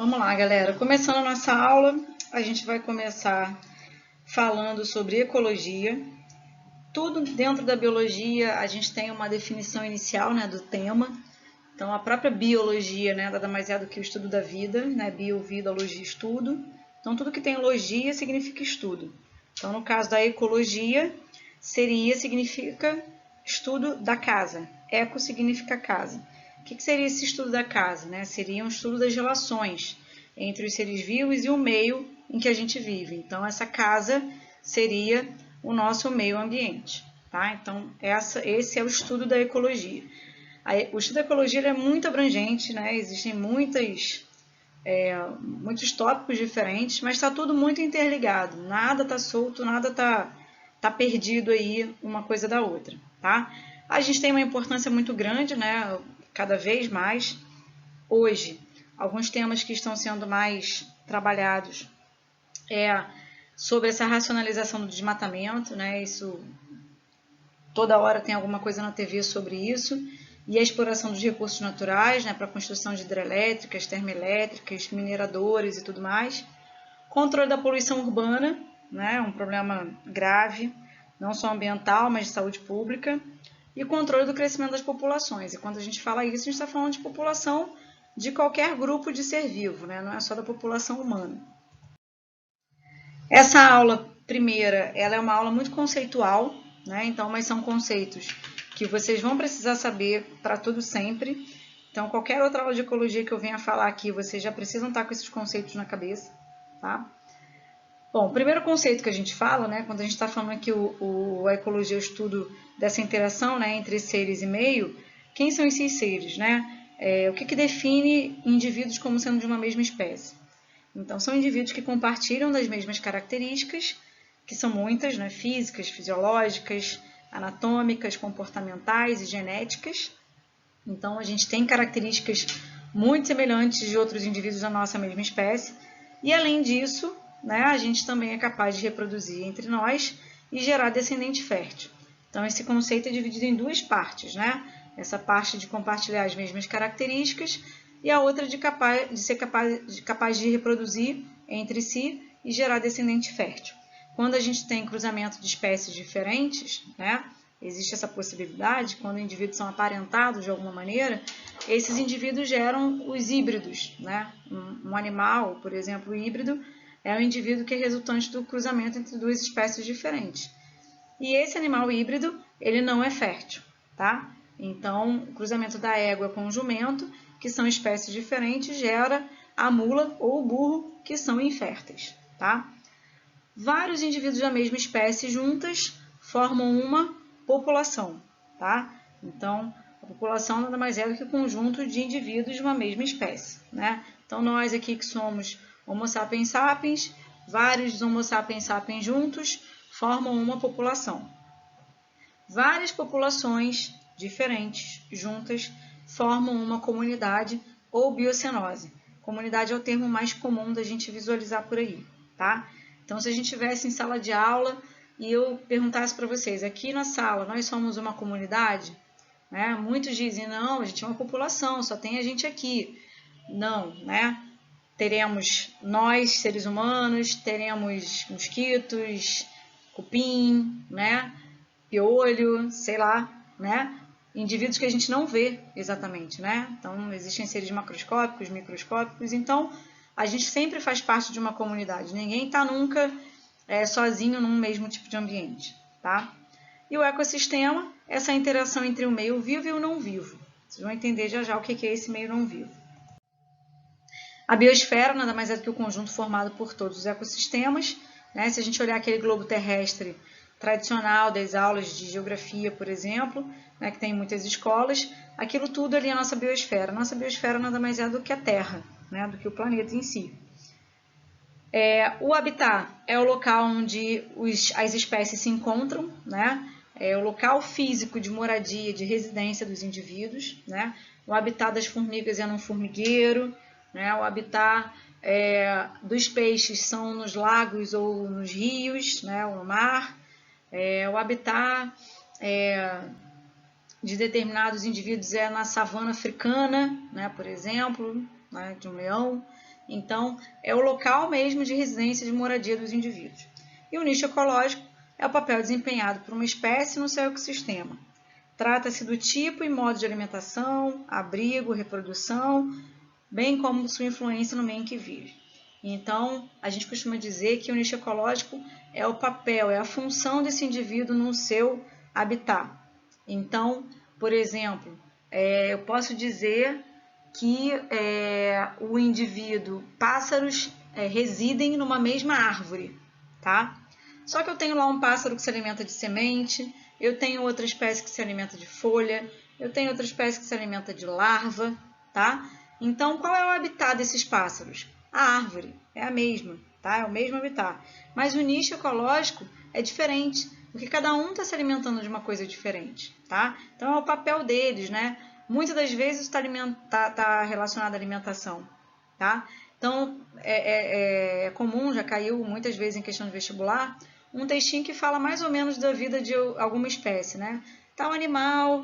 Vamos lá, galera. Começando a nossa aula, a gente vai começar falando sobre ecologia. Tudo dentro da biologia, a gente tem uma definição inicial, né, do tema. Então, a própria biologia, né, nada mais é do que o estudo da vida, né, bio, vida, logia, estudo. Então, tudo que tem logia significa estudo. Então, no caso da ecologia, significa estudo da casa. Eco significa casa. O que seria esse estudo da casa? Né? Seria um estudo das relações entre os seres vivos e o meio em que a gente vive. Então, essa casa seria o nosso meio ambiente. Tá? Então, esse é o estudo da ecologia. O estudo da ecologia é muito abrangente, né? Existem muitos tópicos diferentes, mas está tudo muito interligado. Nada está solto, nada está perdido aí uma coisa da outra. Tá? A gente tem uma importância muito grande, né? Cada vez mais. Hoje, alguns temas que estão sendo mais trabalhados sobre essa racionalização do desmatamento, né? Isso, toda hora tem alguma coisa na TV sobre isso, e a exploração dos recursos naturais, né? Para a construção de hidrelétricas, termoelétricas, mineradores e tudo mais. Controle da poluição urbana, né? Um problema grave, não só ambiental, mas de saúde pública. E controle do crescimento das populações. E quando a gente fala isso, a gente está falando de população de qualquer grupo de ser vivo, né? Não é só da população humana. Essa aula primeira, ela é uma aula muito conceitual, né? Então, mas são conceitos que vocês vão precisar saber para tudo sempre. Então, qualquer outra aula de ecologia que eu venha falar aqui, vocês já precisam estar com esses conceitos na cabeça, tá? Bom, o primeiro conceito que a gente fala, né, quando a gente está falando aqui a ecologia, o estudo dessa interação, né, entre seres e meio, quem são esses seres, né? O que define indivíduos como sendo de uma mesma espécie? Então, são indivíduos que compartilham das mesmas características, que são muitas, né, físicas, fisiológicas, anatômicas, comportamentais e genéticas. Então, a gente tem características muito semelhantes de outros indivíduos da nossa mesma espécie. E, além disso, né, a gente também é capaz de reproduzir entre nós e gerar descendente fértil. Então, esse conceito é dividido em duas partes, né? Essa parte de compartilhar as mesmas características e a outra de ser capaz de reproduzir entre si e gerar descendente fértil. Quando a gente tem cruzamento de espécies diferentes, né, existe essa possibilidade, quando indivíduos são aparentados de alguma maneira, esses indivíduos geram os híbridos, né? Um animal, por exemplo, híbrido, é um indivíduo que é resultante do cruzamento entre duas espécies diferentes. E esse animal híbrido, ele não é fértil, tá? Então, o cruzamento da égua com o jumento, que são espécies diferentes, gera a mula ou o burro, que são inférteis, tá? Vários indivíduos da mesma espécie juntas formam uma população, tá? Então, a população nada mais é do que o conjunto de indivíduos de uma mesma espécie, né? Então, nós aqui que somos Homo sapiens sapiens, vários Homo sapiens sapiens juntos formam uma população. Várias populações diferentes juntas formam uma comunidade ou biocenose. Comunidade é o termo mais comum da gente visualizar por aí, tá? Então, se a gente estivesse em sala de aula e eu perguntasse para vocês, aqui na sala nós somos uma comunidade, né? Muitos dizem, não, a gente é uma população, só tem a gente aqui. Não, né? Teremos nós, seres humanos, teremos mosquitos, cupim, né? Piolho, sei lá, né? Indivíduos que a gente não vê exatamente, né? Então, existem seres macroscópicos, microscópicos, então a gente sempre faz parte de uma comunidade. Ninguém está nunca sozinho num mesmo tipo de ambiente, tá? E o ecossistema, essa interação entre o meio vivo e o não vivo. Vocês vão entender já já o que é esse meio não vivo. A biosfera nada mais é do que o conjunto formado por todos os ecossistemas, né? Se a gente olhar aquele globo terrestre tradicional das aulas de geografia, por exemplo, né, que tem em muitas escolas, aquilo tudo ali é a nossa biosfera. Nossa biosfera nada mais é do que a Terra, né, do que o planeta em si. O habitat é o local onde as espécies se encontram, né? É o local físico de moradia, de residência dos indivíduos, né? O habitat das formigas é num formigueiro, né? O habitat dos peixes são nos lagos ou nos rios, né? Ou no mar. O habitat de determinados indivíduos é na savana africana, né? Por exemplo, né? De um leão. Então, é o local mesmo de residência de moradia dos indivíduos. E o nicho ecológico é o papel desempenhado por uma espécie no seu ecossistema. Trata-se do tipo e modo de alimentação, abrigo, reprodução, bem como sua influência no meio em que vive. Então, a gente costuma dizer que o nicho ecológico é o papel, é a função desse indivíduo no seu habitat. Então, por exemplo, eu posso dizer que o indivíduo, pássaros residem numa mesma árvore, tá? Só que eu tenho lá um pássaro que se alimenta de semente, eu tenho outra espécie que se alimenta de folha, eu tenho outra espécie que se alimenta de larva, tá? Então, qual é o habitat desses pássaros? A árvore é a mesma, tá? É o mesmo habitat. Mas o nicho ecológico é diferente, porque cada um está se alimentando de uma coisa diferente, tá? Então, é o papel deles, né? Muitas das vezes está relacionado à alimentação, tá? Então, é comum, já caiu muitas vezes em questão de vestibular, um textinho que fala mais ou menos da vida de alguma espécie, né? Tal animal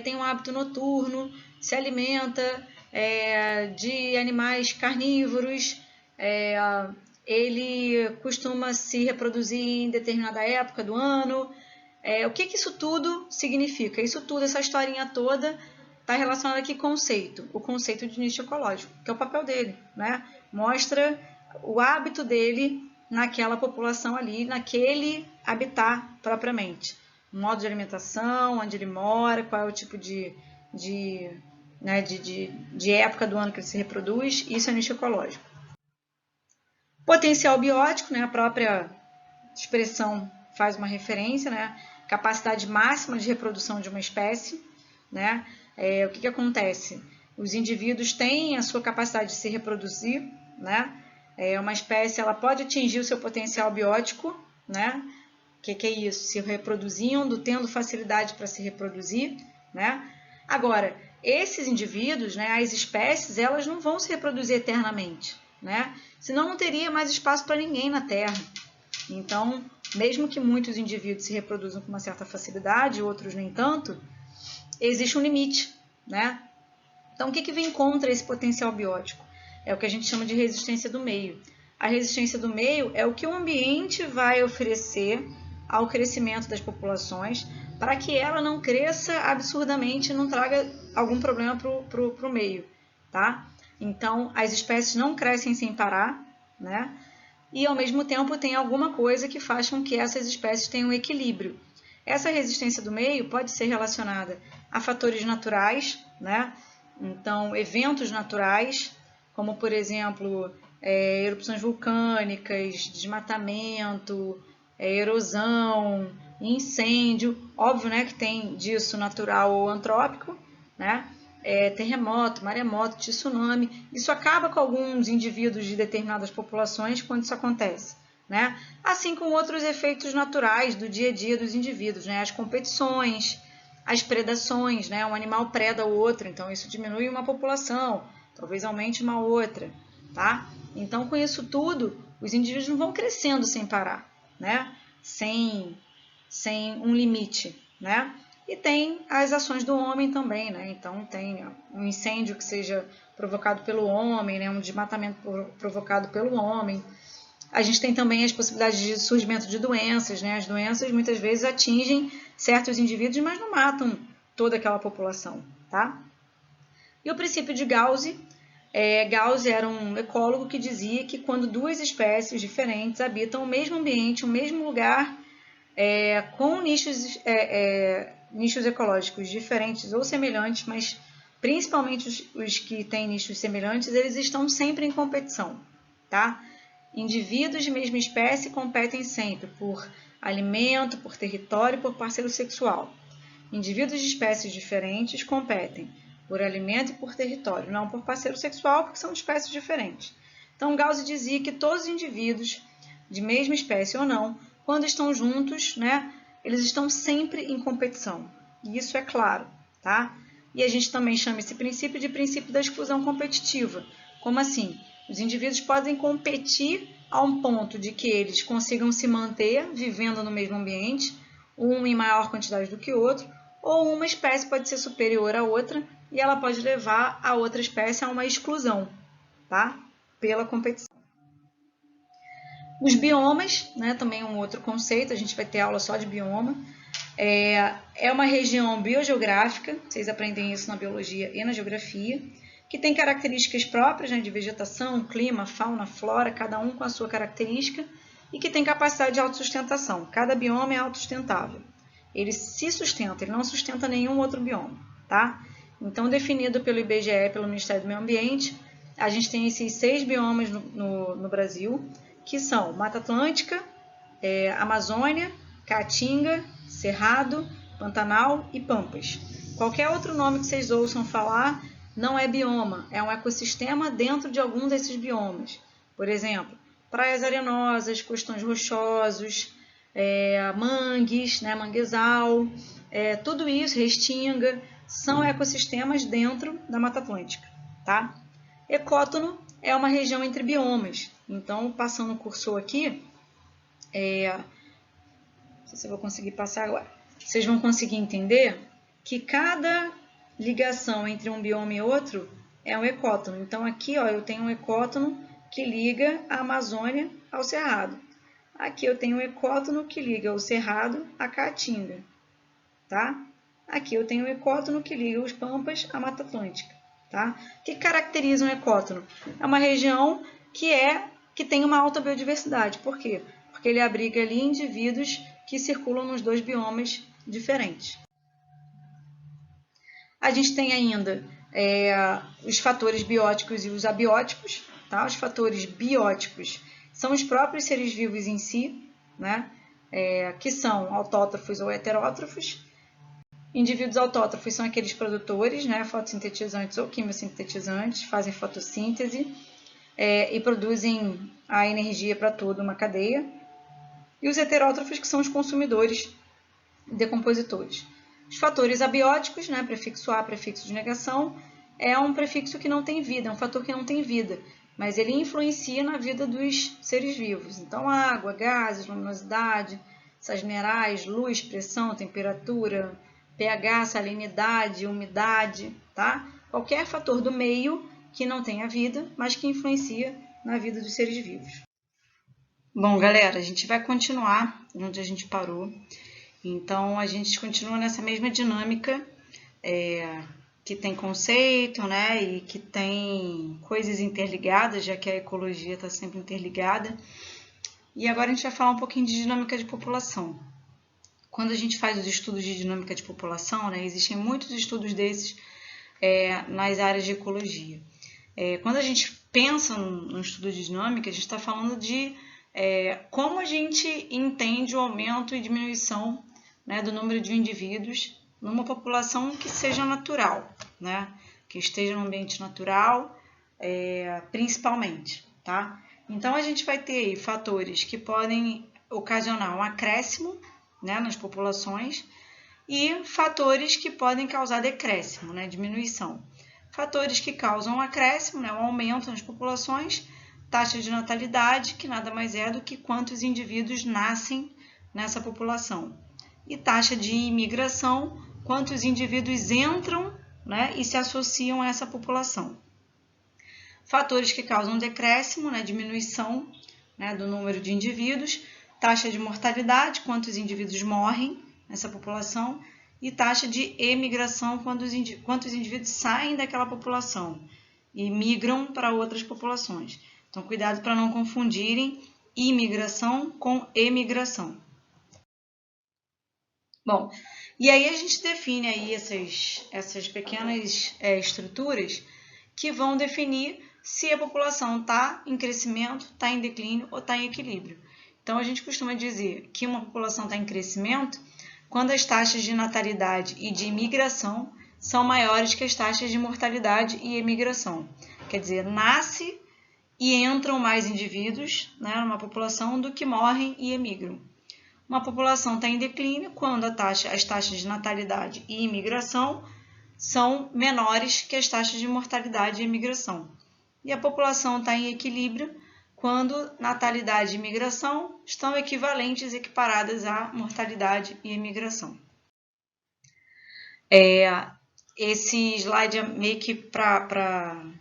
tem um hábito noturno, se alimenta de animais carnívoros, ele costuma se reproduzir em determinada época do ano. O que isso tudo significa? Isso tudo, essa historinha toda, está relacionada aqui com o conceito de nicho ecológico, que é o papel dele, né? Mostra o hábito dele naquela população ali, naquele habitat propriamente. O modo de alimentação, onde ele mora, qual é o tipo de época do ano que ele se reproduz, isso é nicho ecológico. Potencial biótico, né, a própria expressão faz uma referência, né, capacidade máxima de reprodução de uma espécie, né, o que acontece? Os indivíduos têm a sua capacidade de se reproduzir, né, uma espécie ela pode atingir o seu potencial biótico, né, que é isso? Se reproduzindo, tendo facilidade para se reproduzir, né? Agora, esses indivíduos, né, as espécies, elas não vão se reproduzir eternamente, né? Senão não teria mais espaço para ninguém na Terra. Então, mesmo que muitos indivíduos se reproduzam com uma certa facilidade, outros nem tanto, existe um limite, né? Então, o que vem contra esse potencial biótico? É o que a gente chama de resistência do meio. A resistência do meio é o que o ambiente vai oferecer ao crescimento das populações para que ela não cresça absurdamente e não traga algum problema para o meio, tá? Então, as espécies não crescem sem parar, né? E, ao mesmo tempo, tem alguma coisa que faz com que essas espécies tenham um equilíbrio. Essa resistência do meio pode ser relacionada a fatores naturais, né? Então, eventos naturais, como, por exemplo, erupções vulcânicas, desmatamento, erosão, incêndio. Óbvio, né, que tem disso natural ou antrópico, né? Terremoto, maremoto, tsunami. Isso acaba com alguns indivíduos de determinadas populações quando isso acontece, né? Assim como outros efeitos naturais do dia a dia dos indivíduos, né? As competições, as predações, né? Um animal preda o outro, então isso diminui uma população, talvez aumente uma outra, tá? Então, com isso tudo, os indivíduos não vão crescendo sem parar, né? Sem um limite, né? E tem as ações do homem também, né? Então, tem um incêndio que seja provocado pelo homem, né? Um desmatamento provocado pelo homem. A gente tem também as possibilidades de surgimento de doenças, né? As doenças muitas vezes atingem certos indivíduos, mas não matam toda aquela população, tá? E o princípio de Gauss, Gauss era um ecólogo que dizia que quando duas espécies diferentes habitam o mesmo ambiente, o mesmo lugar, com nichos ecológicos diferentes ou semelhantes, mas principalmente os que têm nichos semelhantes, eles estão sempre em competição, tá? Indivíduos de mesma espécie competem sempre por alimento, por território e por parceiro sexual. Indivíduos de espécies diferentes competem por alimento e por território, não por parceiro sexual, porque são de espécies diferentes. Então, Gauss dizia que todos os indivíduos, de mesma espécie ou não, quando estão juntos, né, eles estão sempre em competição. E isso é claro, tá? E a gente também chama esse princípio de princípio da exclusão competitiva. Como assim? Os indivíduos podem competir a um ponto de que eles consigam se manter vivendo no mesmo ambiente, um em maior quantidade do que o outro, ou uma espécie pode ser superior à outra e ela pode levar a outra espécie a uma exclusão, tá? pela competição. Os biomas, né, também é um outro conceito, a gente vai ter aula só de bioma. É uma região biogeográfica, vocês aprendem isso na biologia e na geografia, que tem características próprias, né, de vegetação, clima, fauna, flora, cada um com a sua característica, e que tem capacidade de autossustentação. Cada bioma é autossustentável. Ele se sustenta, ele não sustenta nenhum outro bioma, tá? Então, definido pelo IBGE, pelo Ministério do Meio Ambiente, a gente tem esses 6 biomas no Brasil, que são Mata Atlântica, Amazônia, Caatinga, Cerrado, Pantanal e Pampas. Qualquer outro nome que vocês ouçam falar não é bioma, é um ecossistema dentro de algum desses biomas. Por exemplo, praias arenosas, costões rochosos, mangues, né, manguezal, tudo isso, restinga, são ecossistemas dentro da Mata Atlântica, tá? Ecótono é uma região entre biomas. Então, passando o cursor aqui, não sei se eu vou conseguir passar agora. Vocês vão conseguir entender que cada ligação entre um bioma e outro é um ecótono. Então, aqui ó, eu tenho um ecótono que liga a Amazônia ao Cerrado. Aqui eu tenho um ecótono que liga o Cerrado à Caatinga. Tá? Aqui eu tenho um ecótono que liga os Pampas à Mata Atlântica. Tá? O que caracteriza um ecótono? É uma região que tem uma alta biodiversidade. Por quê? Porque ele abriga ali indivíduos que circulam nos 2 biomas diferentes. A gente tem ainda os fatores bióticos e os abióticos. Tá? Os fatores bióticos são os próprios seres vivos em si, né? Que são autótrofos ou heterótrofos. Indivíduos autótrofos são aqueles produtores, né, fotossintetizantes ou quimiosintetizantes, fazem fotossíntese e produzem a energia para toda uma cadeia. E os heterótrofos, que são os consumidores decompositores. Os fatores abióticos, né, prefixo A, prefixo de negação, é um prefixo que não tem vida, é um fator que não tem vida, mas ele influencia na vida dos seres vivos. Então, água, gases, luminosidade, sais minerais, luz, pressão, temperatura, pH, salinidade, umidade, tá? Qualquer fator do meio que não tenha vida, mas que influencia na vida dos seres vivos. Bom, galera, a gente vai continuar onde a gente parou. Então, a gente continua nessa mesma dinâmica, que tem conceito, né, e que tem coisas interligadas, já que a ecologia está sempre interligada. E agora a gente vai falar um pouquinho de dinâmica de população. Quando a gente faz os estudos de dinâmica de população, né, existem muitos estudos desses nas áreas de ecologia. Quando a gente pensa no estudo de dinâmica, a gente está falando de como a gente entende o aumento e diminuição, né, do número de indivíduos numa população que seja natural, né, que esteja no ambiente natural, principalmente. Tá? Então, a gente vai ter aí fatores que podem ocasionar um acréscimo, né, nas populações, e fatores que podem causar decréscimo, né, diminuição. Fatores que causam acréscimo, né, um aumento nas populações, taxa de natalidade, que nada mais é do que quantos indivíduos nascem nessa população. E taxa de imigração, quantos indivíduos entram, né, e se associam a essa população. Fatores que causam decréscimo, né, diminuição, né, do número de indivíduos, taxa de mortalidade, quantos indivíduos morrem nessa população, e taxa de emigração, quantos indivíduos saem daquela população e migram para outras populações. Então, cuidado para não confundirem imigração com emigração. Bom, e aí a gente define aí essas pequenas estruturas que vão definir se a população está em crescimento, está em declínio ou está em equilíbrio. Então, a gente costuma dizer que uma população está em crescimento quando as taxas de natalidade e de imigração são maiores que as taxas de mortalidade e emigração. Quer dizer, nasce e entram mais indivíduos, né, numa população do que morrem e emigram. Uma população está em declínio quando as taxas de natalidade e imigração são menores que as taxas de mortalidade e imigração. E a população está em equilíbrio quando natalidade e imigração estão equivalentes, equiparadas à mortalidade e imigração. Esse slide é meio que para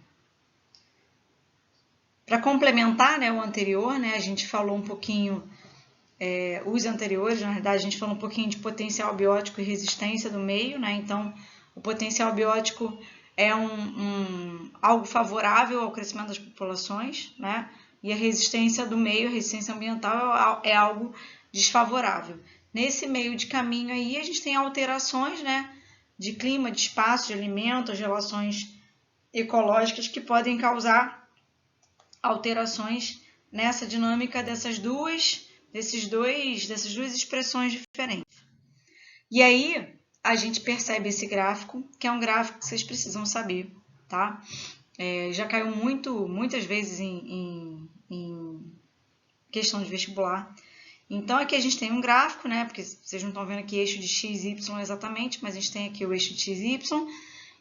Para complementar, né, o anterior, né, a gente falou um pouquinho, os anteriores, na verdade, a gente falou um pouquinho de potencial biótico e resistência do meio, né, então o potencial biótico é algo favorável ao crescimento das populações, né, e a resistência do meio, a resistência ambiental é algo desfavorável. Nesse meio de caminho aí, a gente tem alterações, né, de clima, de espaço, de alimento, as relações ecológicas que podem causar alterações nessa dinâmica dessas duas expressões diferentes. E aí a gente percebe esse gráfico, que é um gráfico que vocês precisam saber, tá? Já caiu muitas vezes em questão de vestibular. Então aqui a gente tem um gráfico, né? Porque vocês não estão vendo aqui eixo de x, y exatamente, mas a gente tem aqui o eixo de x, y,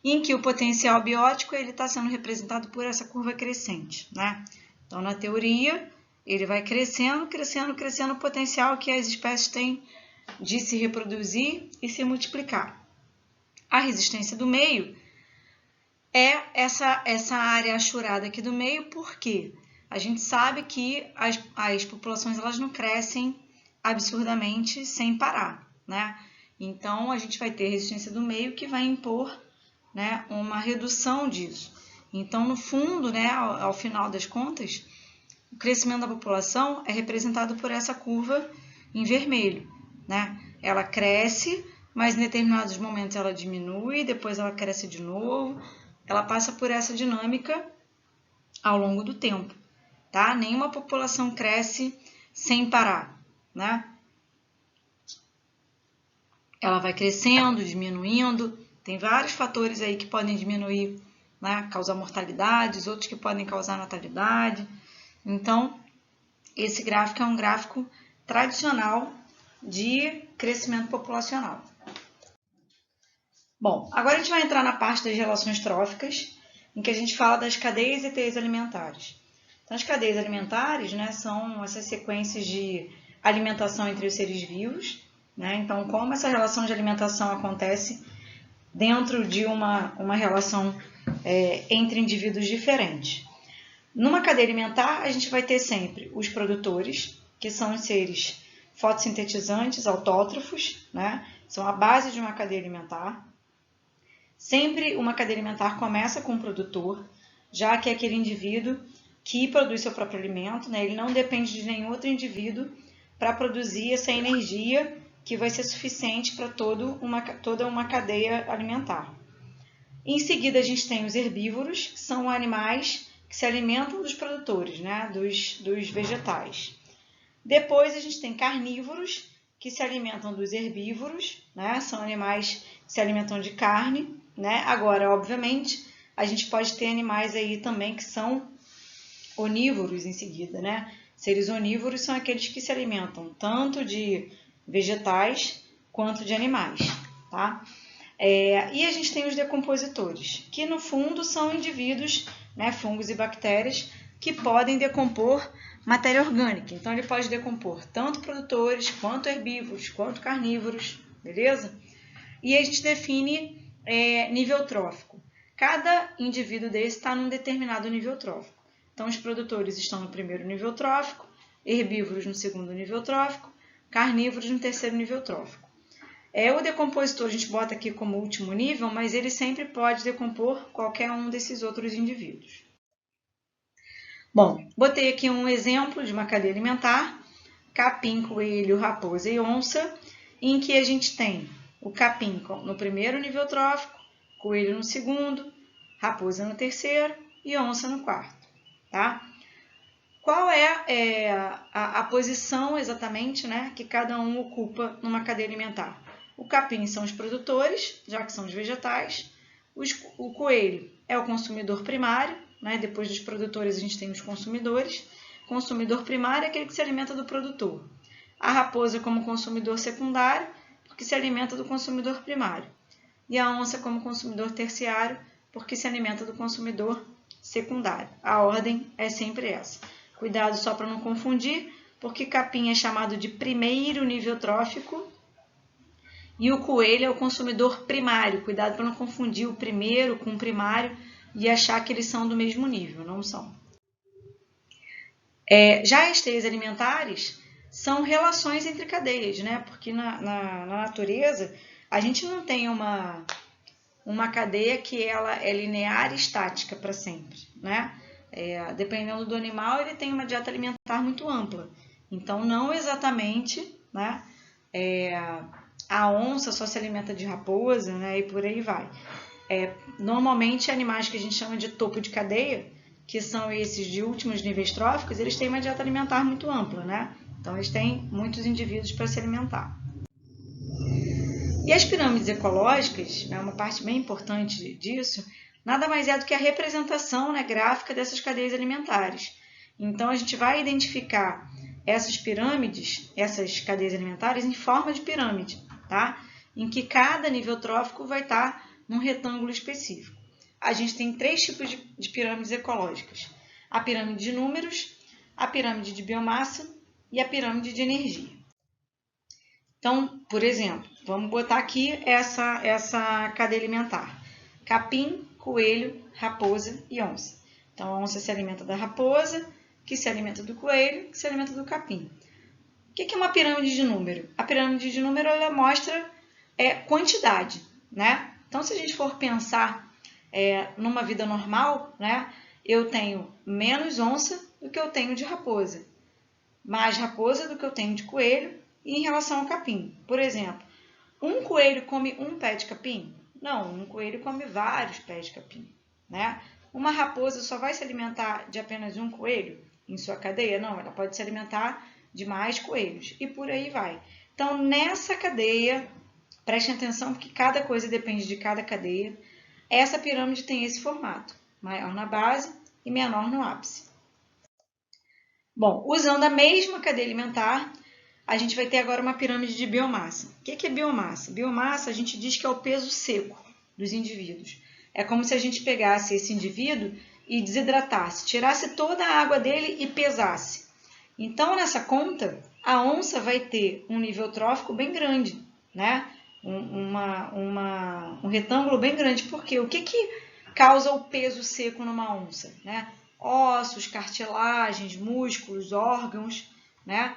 em que o potencial biótico ele está sendo representado por essa curva crescente, né? Então, na teoria, ele vai crescendo, crescendo, crescendo o potencial que as espécies têm de se reproduzir e se multiplicar. A resistência do meio é essa área achurada aqui do meio, porque a gente sabe que as populações elas não crescem absurdamente sem parar, né? Então, a gente vai ter resistência do meio que vai impor, né, uma redução disso. Então, no fundo, né, ao final das contas, o crescimento da população é representado por essa curva em vermelho, né? Ela cresce, mas em determinados momentos ela diminui, depois ela cresce de novo. Ela passa por essa dinâmica ao longo do tempo, tá? Nenhuma população cresce sem parar, né? Ela vai crescendo, diminuindo. Tem vários fatores aí que podem diminuir, né, causar mortalidades, outros que podem causar natalidade. Então, esse gráfico é um gráfico tradicional de crescimento populacional. Bom, agora a gente vai entrar na parte das relações tróficas, em que a gente fala das cadeias e teias alimentares. Então, as cadeias alimentares, né, são essas sequências de alimentação entre os seres vivos, né? Então, como essa relação de alimentação acontece dentro de uma relação entre indivíduos diferentes. Numa cadeia alimentar, a gente vai ter sempre os produtores, que são os seres fotossintetizantes, autótrofos, né? São a base de uma cadeia alimentar. Sempre uma cadeia alimentar começa com o produtor, já que é aquele indivíduo que produz seu próprio alimento, né? Ele não depende de nenhum outro indivíduo para produzir essa energia que vai ser suficiente para toda uma cadeia alimentar. Em seguida, a gente tem os herbívoros, que são animais que se alimentam dos produtores, né, dos vegetais. Depois, a gente tem carnívoros, que se alimentam dos herbívoros, né, são animais que se alimentam de carne, né. Agora, obviamente, a gente pode ter animais aí também que são onívoros em seguida, né. Seres onívoros são aqueles que se alimentam tanto de vegetais quanto de animais, tá? E a gente tem os decompositores, que no fundo são indivíduos, né, fungos e bactérias, que podem decompor matéria orgânica. Então, ele pode decompor tanto produtores, quanto herbívoros, quanto carnívoros, beleza? E a gente define nível trófico. Cada indivíduo desse está num determinado nível trófico. Então, os produtores estão no primeiro nível trófico, herbívoros no segundo nível trófico, carnívoros no terceiro nível trófico. O decompositor a gente bota aqui como último nível, mas ele sempre pode decompor qualquer um desses outros indivíduos. Bom, botei aqui um exemplo de uma cadeia alimentar, capim, coelho, raposa e onça, em que a gente tem o capim no primeiro nível trófico, coelho no segundo, raposa no terceiro e onça no quarto, tá? Qual é a posição exatamente, né, que cada um ocupa numa cadeia alimentar? O capim são os produtores, já que são os vegetais. O coelho é o consumidor primário, né? Depois dos produtores a gente tem os consumidores. Consumidor primário é aquele que se alimenta do produtor. A raposa como consumidor secundário, porque se alimenta do consumidor primário. E a onça como consumidor terciário, porque se alimenta do consumidor secundário. A ordem é sempre essa. Cuidado só para não confundir, porque capim é chamado de primeiro nível trófico e o coelho é o consumidor primário. Cuidado para não confundir o primeiro com o primário e achar que eles são do mesmo nível, não são. Já as teias alimentares são relações entre cadeias, né? Porque na natureza a gente não tem uma cadeia que ela é linear e estática para sempre, né? Dependendo do animal, ele tem uma dieta alimentar muito ampla. Então, não exatamente, né? A onça só se alimenta de raposa, né? E por aí vai. Normalmente, animais que a gente chama de topo de cadeia, que são esses de últimos níveis tróficos, eles têm uma dieta alimentar muito ampla, né? Então, eles têm muitos indivíduos para se alimentar. E as pirâmides ecológicas, né, uma parte bem importante disso, nada mais é do que a representação, né, gráfica dessas cadeias alimentares. Então, a gente vai identificar essas pirâmides, essas cadeias alimentares, em forma de pirâmide, tá? Em que cada nível trófico vai estar num retângulo específico. A gente tem 3 tipos de pirâmides ecológicas: a pirâmide de números, a pirâmide de biomassa e a pirâmide de energia. Então, por exemplo, vamos botar aqui essa cadeia alimentar: capim, coelho, raposa e onça. Então, a onça se alimenta da raposa, que se alimenta do coelho, que se alimenta do capim. O que é uma pirâmide de número? A pirâmide de número ela mostra quantidade, né? Então, se a gente for pensar numa vida normal, né, eu tenho menos onça do que eu tenho de raposa, mais raposa do que eu tenho de coelho. E em relação ao capim, por exemplo, um coelho come um pé de capim? Não, um coelho come vários pés de capim, né? Uma raposa só vai se alimentar de apenas um coelho em sua cadeia? Não, ela pode se alimentar de mais coelhos e por aí vai. Então, nessa cadeia, prestem atenção porque cada coisa depende de cada cadeia. Essa pirâmide tem esse formato: maior na base e menor no ápice. Bom, usando a mesma cadeia alimentar, a gente vai ter agora uma pirâmide de biomassa. O que é biomassa? Biomassa a gente diz que é o peso seco dos indivíduos. É como se a gente pegasse esse indivíduo e desidratasse, tirasse toda a água dele e pesasse. Então, nessa conta, a onça vai ter um nível trófico bem grande, né? Um retângulo bem grande. Por quê? O que causa o peso seco numa onça, né? Ossos, cartilagens, músculos, órgãos, né?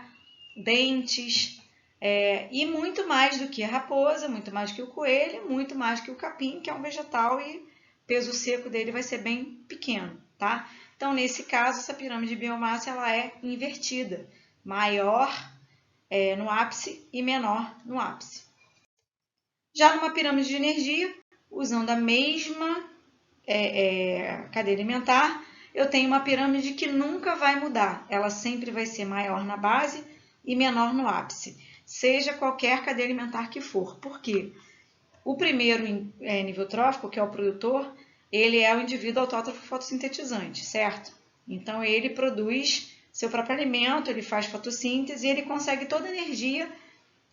Dentes, e muito mais do que a raposa, muito mais que o coelho, muito mais que o capim, que é um vegetal, e o peso seco dele vai ser bem pequeno, tá? Então, nesse caso, essa pirâmide de biomassa ela é invertida, maior no ápice e menor no ápice. Já numa pirâmide de energia, usando a mesma cadeia alimentar, eu tenho uma pirâmide que nunca vai mudar, ela sempre vai ser maior na base e menor no ápice, seja qualquer cadeia alimentar que for. Por quê? O primeiro nível trófico, que é o produtor, ele é o indivíduo autótrofo fotossintetizante, certo? Então, ele produz seu próprio alimento, ele faz fotossíntese e ele consegue toda a energia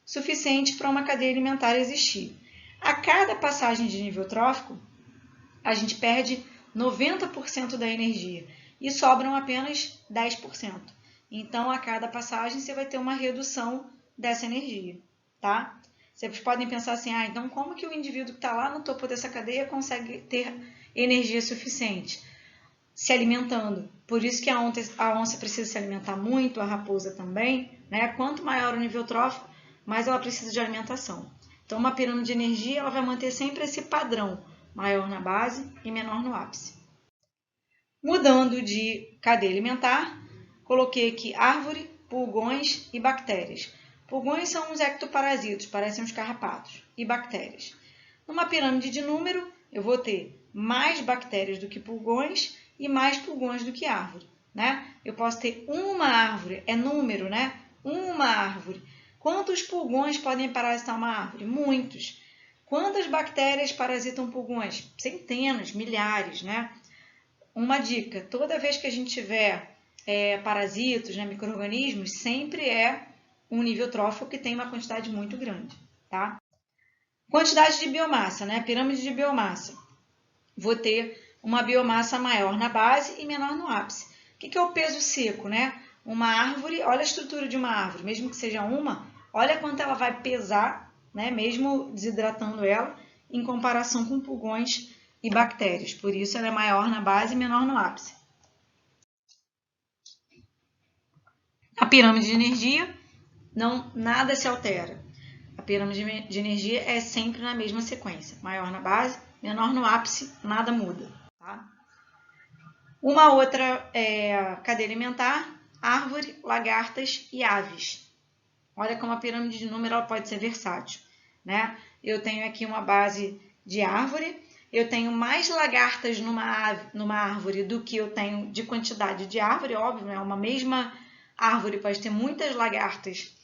suficiente para uma cadeia alimentar existir. A cada passagem de nível trófico, a gente perde 90% da energia e sobram apenas 10%. Então, a cada passagem, você vai ter uma redução dessa energia, tá? Vocês podem pensar assim, então como que o indivíduo que está lá no topo dessa cadeia consegue ter energia suficiente? Se alimentando. Por isso que a onça precisa se alimentar muito, a raposa também, né? Quanto maior o nível trófico, mais ela precisa de alimentação. Então, uma pirâmide de energia ela vai manter sempre esse padrão, maior na base e menor no ápice. Mudando de cadeia alimentar, coloquei aqui árvore, pulgões e bactérias. Pulgões são uns ectoparasitos, parecem uns carrapatos, e bactérias. Numa pirâmide de número, eu vou ter mais bactérias do que pulgões e mais pulgões do que árvore, né? Eu posso ter uma árvore, é número, né? Uma árvore. Quantos pulgões podem parasitar uma árvore? Muitos. Quantas bactérias parasitam pulgões? Centenas, milhares, né? Uma dica, toda vez que a gente tiver parasitos, né, micro-organismos, sempre é um nível trófico que tem uma quantidade muito grande, tá? Quantidade de biomassa, né? Pirâmide de biomassa. Vou ter uma biomassa maior na base e menor no ápice. O que é o peso seco, né? Uma árvore, olha a estrutura de uma árvore, mesmo que seja uma, olha quanto ela vai pesar, né? Mesmo desidratando ela, em comparação com pulgões e bactérias. Por isso, ela é maior na base e menor no ápice. pirâmide de energia, nada se altera. A pirâmide de energia é sempre na mesma sequência. Maior na base, menor no ápice, nada muda. Tá? Uma outra cadeia alimentar, árvore, lagartas e aves. Olha como a pirâmide de número ela pode ser versátil. Né? Eu tenho aqui uma base de árvore, eu tenho mais lagartas numa árvore do que eu tenho de quantidade de árvore, óbvio, né? Uma mesma árvore pode ter muitas lagartas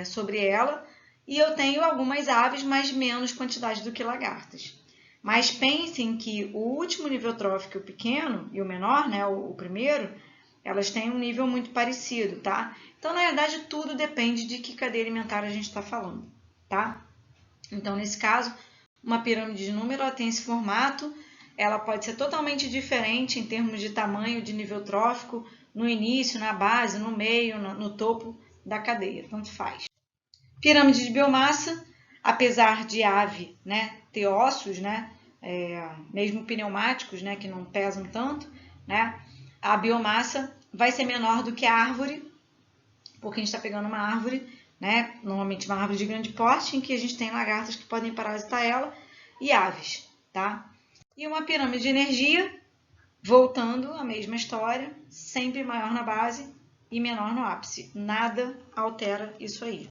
sobre ela, e eu tenho algumas aves, mas menos quantidade do que lagartas. Mas pensem que o último nível trófico, o pequeno, e o menor, né, o primeiro, elas têm um nível muito parecido, tá? Então, na verdade, tudo depende de que cadeia alimentar a gente está falando, tá? Então, nesse caso, uma pirâmide de número ela tem esse formato, ela pode ser totalmente diferente em termos de tamanho, de nível trófico, no início, na base, no meio, no topo da cadeia, tanto faz. Pirâmide de biomassa, apesar de ave, né, ter ossos, né, mesmo pneumáticos, né, que não pesam tanto, né, a biomassa vai ser menor do que a árvore, porque a gente está pegando uma árvore, né, normalmente uma árvore de grande porte, em que a gente tem lagartas que podem parasitar ela e aves, tá? E uma pirâmide de energia, voltando à mesma história, sempre maior na base e menor no ápice. Nada altera isso aí.